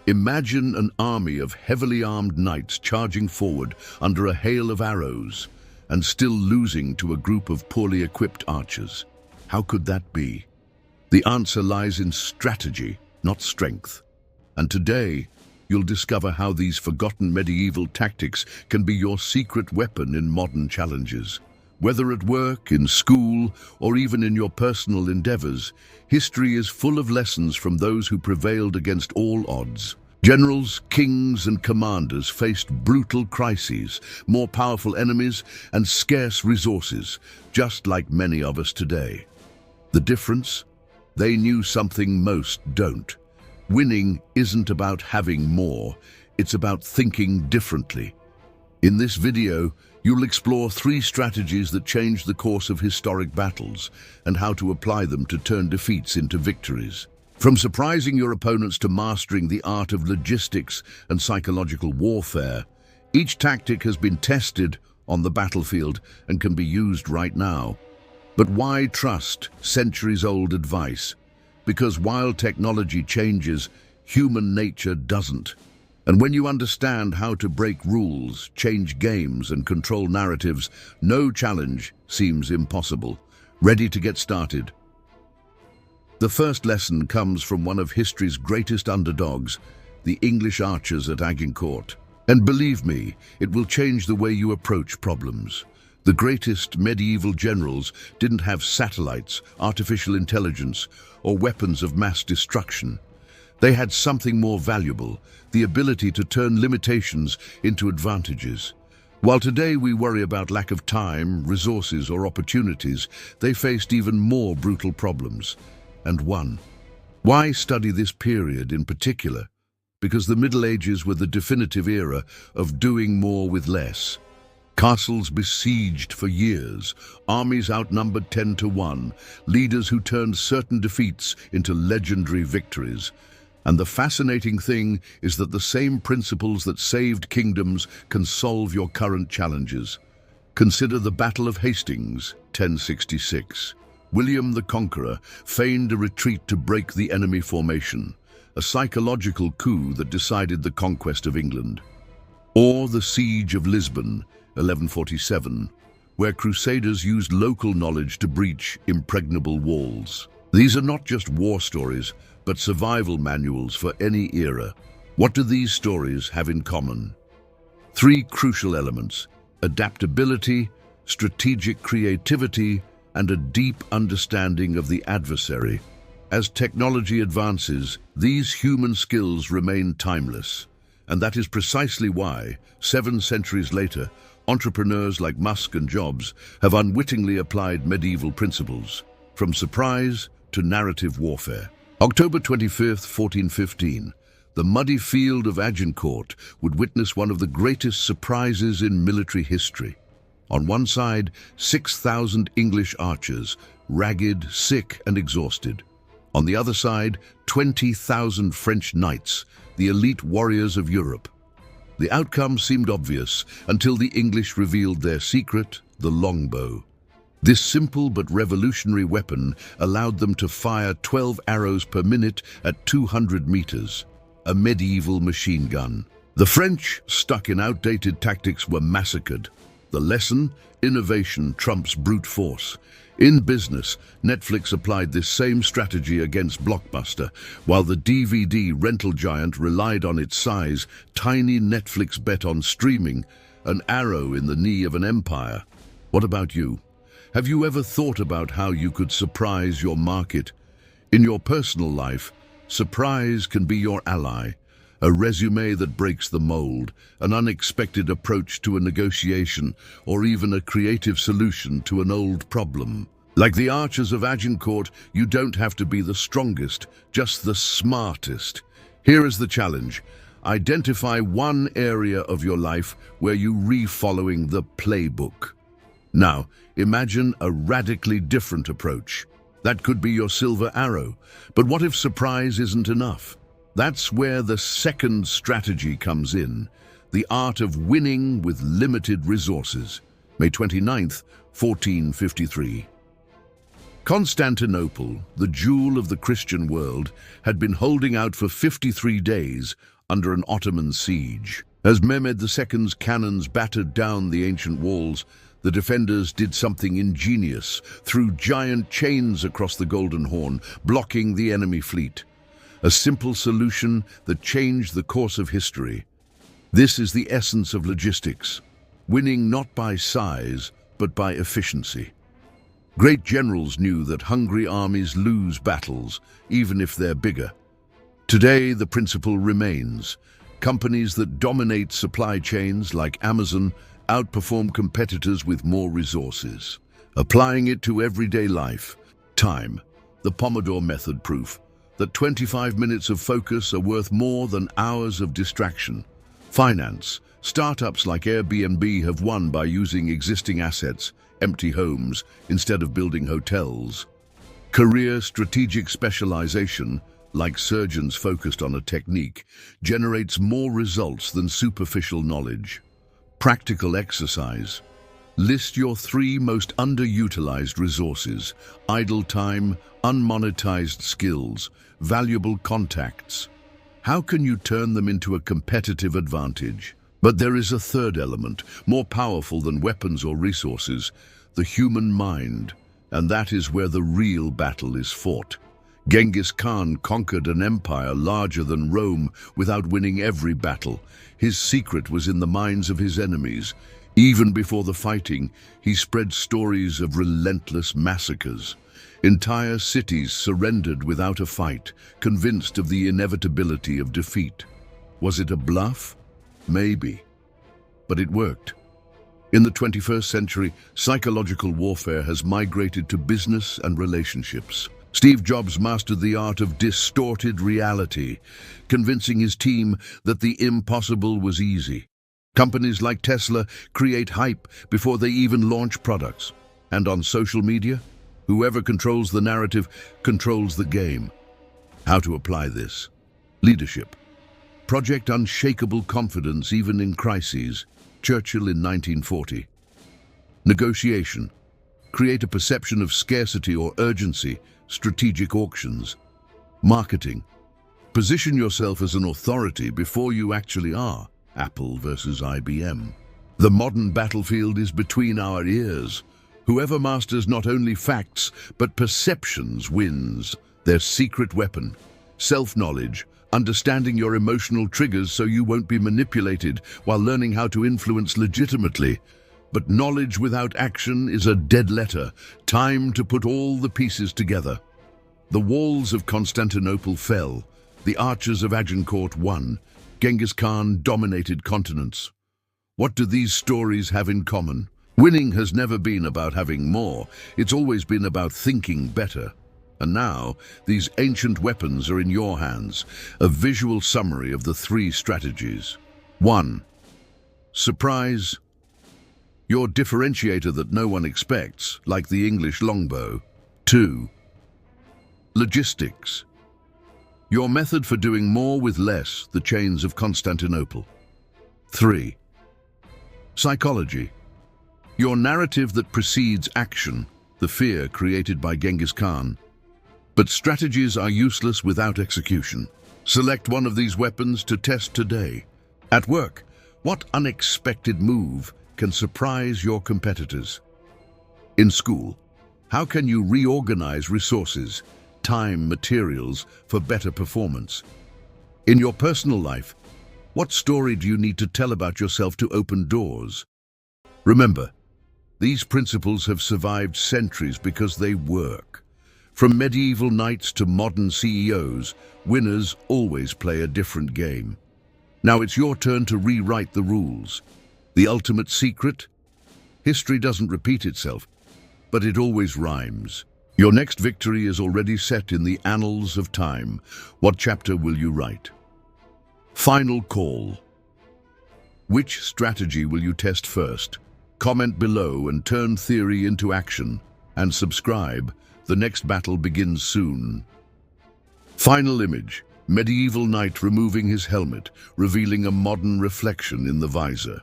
Imagine an army of heavily armed knights charging forward under a hail of arrows and still losing to a group of poorly equipped archers. How could that be? The answer lies in strategy, not strength. And today, you'll discover how these forgotten medieval tactics can be your secret weapon in modern challenges. Whether at work, in school, or even in your personal endeavors, history is full of lessons from those who prevailed against all odds. Generals, kings, and commanders faced brutal crises, more powerful enemies, and scarce resources, just like many of us today. The difference? They knew something most don't. Winning isn't about having more, it's about thinking differently. In this video, you'll explore 3 strategies that changed the course of historic battles and how to apply them to turn defeats into victories. From surprising your opponents to mastering the art of logistics and psychological warfare, each tactic has been tested on the battlefield and can be used right now. But why trust centuries-old advice? Because while technology changes, human nature doesn't. And when you understand how to break rules, change games, and control narratives, no challenge seems impossible. Ready to get started? The first lesson comes from one of history's greatest underdogs, the English archers at Agincourt. And believe me, it will change the way you approach problems. The greatest medieval generals didn't have satellites, artificial intelligence, or weapons of mass destruction. They had something more valuable, the ability to turn limitations into advantages. While today we worry about lack of time, resources, or opportunities, they faced even more brutal problems, and won. Why study this period in particular? Because the Middle Ages were the definitive era of doing more with less. Castles besieged for years, armies outnumbered 10 to 1, leaders who turned certain defeats into legendary victories. And the fascinating thing is that the same principles that saved kingdoms can solve your current challenges. Consider the Battle of Hastings, 1066. William the Conqueror feigned a retreat to break the enemy formation, a psychological coup that decided the conquest of England. Or the Siege of Lisbon, 1147, where crusaders used local knowledge to breach impregnable walls. These are not just war stories, but survival manuals for any era. What do these stories have in common? 3 crucial elements: adaptability, strategic creativity, and a deep understanding of the adversary. As technology advances, these human skills remain timeless. And that is precisely why, 7 centuries later, entrepreneurs like Musk and Jobs have unwittingly applied medieval principles, from surprise to narrative warfare. October 25th, 1415, the muddy field of Agincourt would witness one of the greatest surprises in military history. On one side, 6,000 English archers, ragged, sick, and exhausted. On the other side, 20,000 French knights, the elite warriors of Europe. The outcome seemed obvious until the English revealed their secret, the longbow. This simple but revolutionary weapon allowed them to fire 12 arrows per minute at 200 meters, a medieval machine gun. The French, stuck in outdated tactics, were massacred. The lesson? Innovation trumps brute force. In business, Netflix applied this same strategy against Blockbuster. While the DVD rental giant relied on its size, tiny Netflix bet on streaming, an arrow in the knee of an empire. What about you? Have you ever thought about how you could surprise your market? In your personal life, surprise can be your ally. A resume that breaks the mold, an unexpected approach to a negotiation, or even a creative solution to an old problem. Like the archers of Agincourt, you don't have to be the strongest, just the smartest. Here is the challenge. Identify one area of your life where you're re-following the playbook. Now, imagine a radically different approach. That could be your silver arrow. But what if surprise isn't enough? That's where the second strategy comes in, the art of winning with limited resources. May 29th, 1453. Constantinople, the jewel of the Christian world, had been holding out for 53 days, under an Ottoman siege. As Mehmed II's cannons battered down the ancient walls, the defenders did something ingenious, threw giant chains across the Golden Horn, blocking the enemy fleet. A simple solution that changed the course of history. This is the essence of logistics, winning not by size, but by efficiency. Great generals knew that hungry armies lose battles, even if they're bigger. Today, the principle remains. Companies that dominate supply chains, like Amazon, outperform competitors with more resources. Applying it to everyday life. Time, the Pomodoro method proof that 25 minutes of focus are worth more than hours of distraction. Finance, startups like Airbnb have won by using existing assets, empty homes, instead of building hotels. Career strategic specialization, like surgeons focused on a technique, generates more results than superficial knowledge. Practical exercise. List your 3 most underutilized resources: idle time, unmonetized skills, valuable contacts. How can you turn them into a competitive advantage? But there is a third element, more powerful than weapons or resources: the human mind. And that is where the real battle is fought. Genghis Khan conquered an empire larger than Rome without winning every battle. His secret was in the minds of his enemies. Even before the fighting, he spread stories of relentless massacres. Entire cities surrendered without a fight, convinced of the inevitability of defeat. Was it a bluff? Maybe. But it worked. In the 21st century, psychological warfare has migrated to business and relationships. Steve Jobs mastered the art of distorted reality, convincing his team that the impossible was easy. Companies like Tesla create hype before they even launch products. And on social media, whoever controls the narrative controls the game. How to apply this? Leadership. Project unshakable confidence even in crises. Churchill in 1940. Negotiation. Create a perception of scarcity or urgency. Strategic auctions. Marketing. Position yourself as an authority before you actually are. Apple versus IBM. The modern battlefield is between our ears. Whoever masters not only facts, but perceptions wins. Their secret weapon. Self-knowledge. Understanding your emotional triggers so you won't be manipulated while learning how to influence legitimately. But knowledge without action is a dead letter. Time to put all the pieces together. The walls of Constantinople fell. The archers of Agincourt won. Genghis Khan dominated continents. What do these stories have in common? Winning has never been about having more. It's always been about thinking better. And now, these ancient weapons are in your hands. A visual summary of the 3 strategies. 1. Surprise. Your differentiator that no one expects, like the English longbow. 2. Logistics. Your method for doing more with less, the chains of Constantinople. 3. Psychology. Your narrative that precedes action, the fear created by Genghis Khan. But strategies are useless without execution. Select one of these weapons to test today. At work, what unexpected move can surprise your competitors? In school, how can you reorganize resources, time, materials for better performance? In your personal life, what story do you need to tell about yourself to open doors? Remember, these principles have survived centuries because they work. From medieval knights to modern CEOs, winners always play a different game. Now it's your turn to rewrite the rules. The ultimate secret? History doesn't repeat itself, but it always rhymes. Your next victory is already set in the annals of time. What chapter will you write? Final call. Which strategy will you test first? Comment below and turn theory into action. And subscribe. The next battle begins soon. Final image. Medieval knight removing his helmet, revealing a modern reflection in the visor.